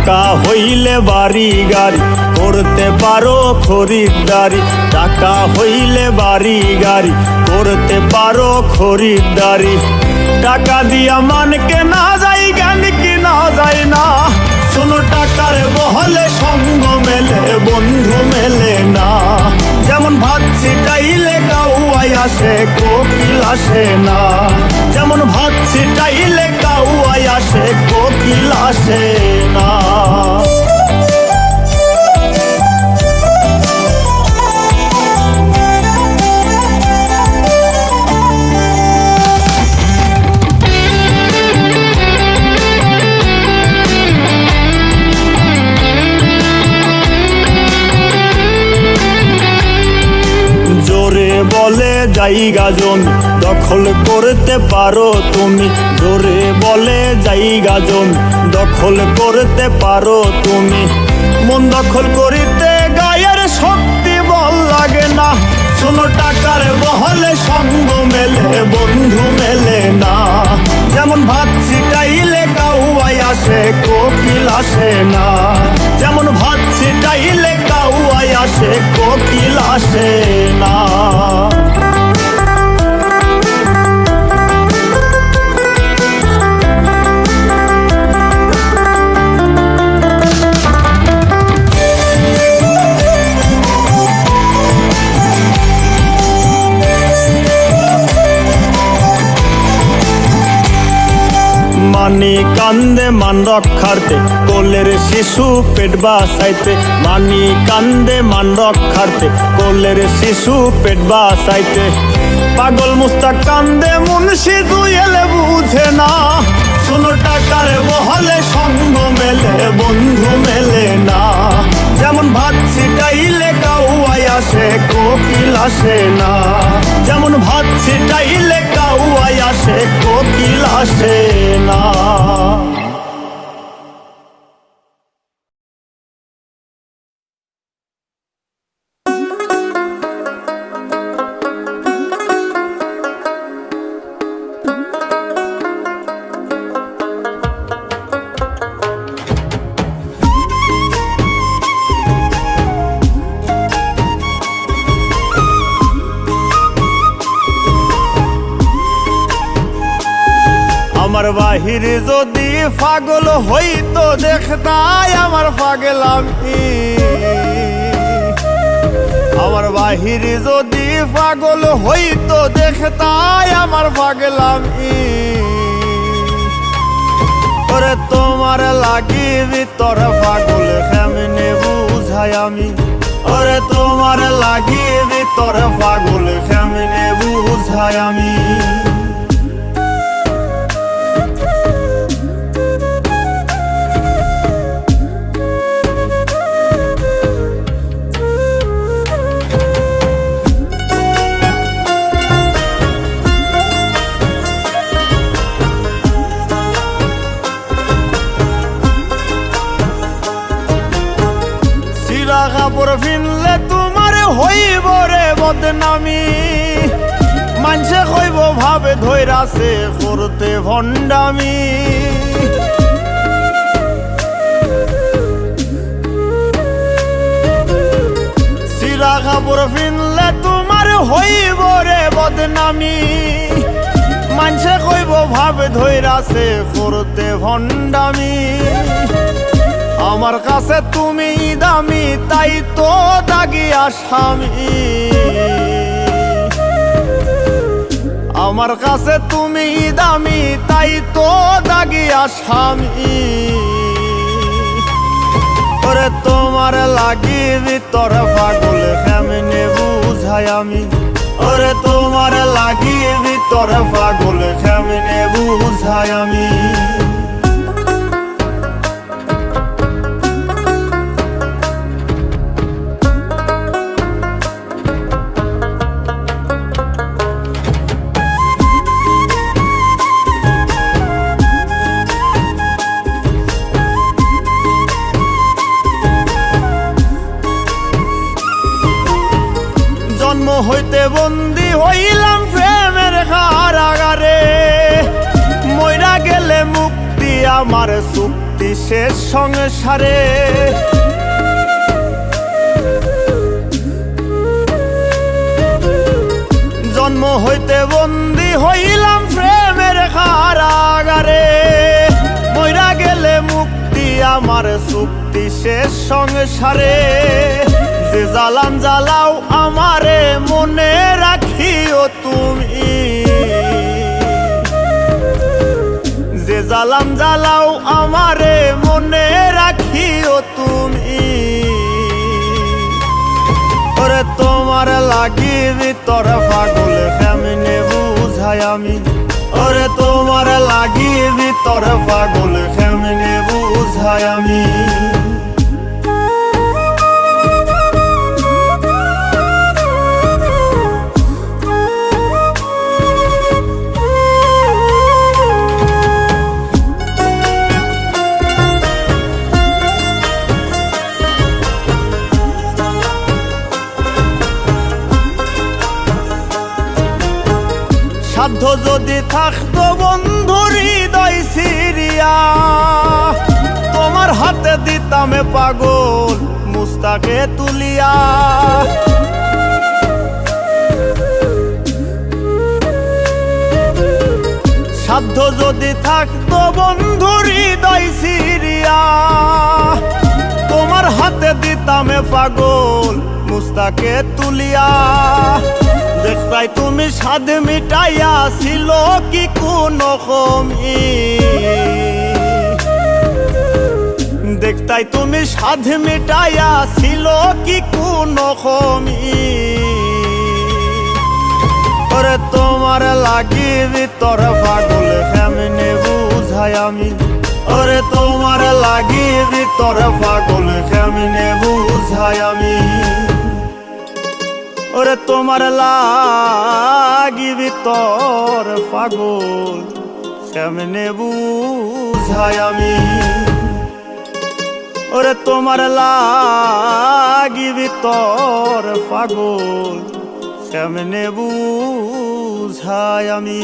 টাকা হইলে বাড়ি গাড়ি করতে পারো খরিদ্দারি, টাকা হইলে বাড়ি গাড়ি করতে পারো খরিদ্দারি। টাকা দিয়া মান কেনা যায়, জ্ঞান কিনা যায় না। শোনো টাকার বহলে সঙ্গ মেলে, বন্ধু মেলে না। যেমন ভাত ছিটাইলে কাউয়াই আসে, কোকিল আসে না। যেমন ভাত ছিটাইলে কাউয়াই আসে, কোকিল আসে না। বলে জায়গা জমি দখল করতে পারো তুমি, জোরে বলে জায়গা জমি দখল করতে পারো তুমি। মন দখল করিতে গায়ের শক্তি বল লাগে না। শোনো টাকার বহলে সঙ্গ মেলে, বন্ধু মেলে না। যেমন ভাত ছিটাইলে কাউয়াই আসে, কোকিল আসে না। যেমন ভাত ছিটাইলে কাউয়াই আসে, কোকিল আসে না। মানি কান্দে মান রক্ষার্থে, কোলের শিশু পেট বাঁচাইতে। মানি কান্দে মান রক্ষার্থে, কোলের শিশু পেট বাঁচাইতে। পাগল মুস্তাক কান্দে, মুন্সি জুয়েল বুঝে না। শোনো টাকার বহলে সঙ্গ মেলে, বন্ধু মেলে না। যেমন ভাত ছিটাইলে কাউয়াই আসে, কোকিল আসে না। যেমন ভাত ছিটাইলে কাউয়াই আসে, কোকিল আসে না। আমার বাহির যদি পাগল হইতো দেখতাই আমার পাগলামি। আমার বাহির যদি পাগল হইতো দেখতাই আমার পাগলামি। ওরে তোমার লাগি ভিতর পাগল কেমনে বুঝাই আমি। ওরে তোমার লাগি ভিতর পাগল কেমনে বুঝাই আমি। কাপড় ফিনলে তোমার হইব রে বদনামি। মানুষে কইব ভাবে ধৈরাছে করতে ভণ্ডামি। সিরা কাপড় ফিনলে তোমার হইব রে বদনামি। মানুষে কইব ভাবে ধৈরাছে করতে ভণ্ডামি। আমার কাছে তুমি দামি তাই তো দাগি আসামি। আমার কাছে তুমি দামি তাই তো দাগি আসামি। ওরে তোমার লাগি ভিতর পাগল কেমনে বুঝাই আমি। ওরে তোমার লাগি ভিতর পাগল কেমনে বুঝাই আমি। জন্ম হইতে বন্দী হইলাম প্রেমের কারাগারে। মইরা গেলে মুক্তি আমার চুক্তি শেষ সংসারে। জন্ম হইতে বন্দী হইলাম প্রেমের কারাগারে। মইরা গেলে মুক্তি আমার চুক্তি শেষ সংসারে। যে জ্বালান জ্বালাও আমারে মনে রাখিও তুমি, যে জ্বালান জ্বালাও আমারে মনে রাখিও তুমি। ওরে তোমার লাগি ভিতর পাগল কেমনে বুঝাই আমি, ওরে তোমার লাগি ভিতর পাগল কেমনে বুঝাই আমি। সাধ্য যদি থাকতো বন্ধু হৃদয় সিরিয়া, তোমার হাতে দিতামে পাগল মুস্তাকে তুলিয়া। সাধ্য যদি থাকতো বন্ধু হৃদয় সিরিয়া, তোমার হাতে দিতামে পাগল মুস্তাকে তুলিয়া। দেখতাই তুমি স্বাদ মিটাইয়া ছিল কি কোনো কমি, দেখতাই তুমি স্বাদ মিটাইয়া ছিল কি কোনো কমি। ওরে তোমার লাগি ভিতর পাগল কেমনে বুঝাই আমি, ওরে তোমার লাগি ভিতর পাগল কেমনে বুঝাই আমি। ওরে তোমার লাগি ভিতর পাগল কেমনে বুঝাই আমি, ওরে তোমার লাগি ভিতর পাগল কেমনে বুঝাই আমি।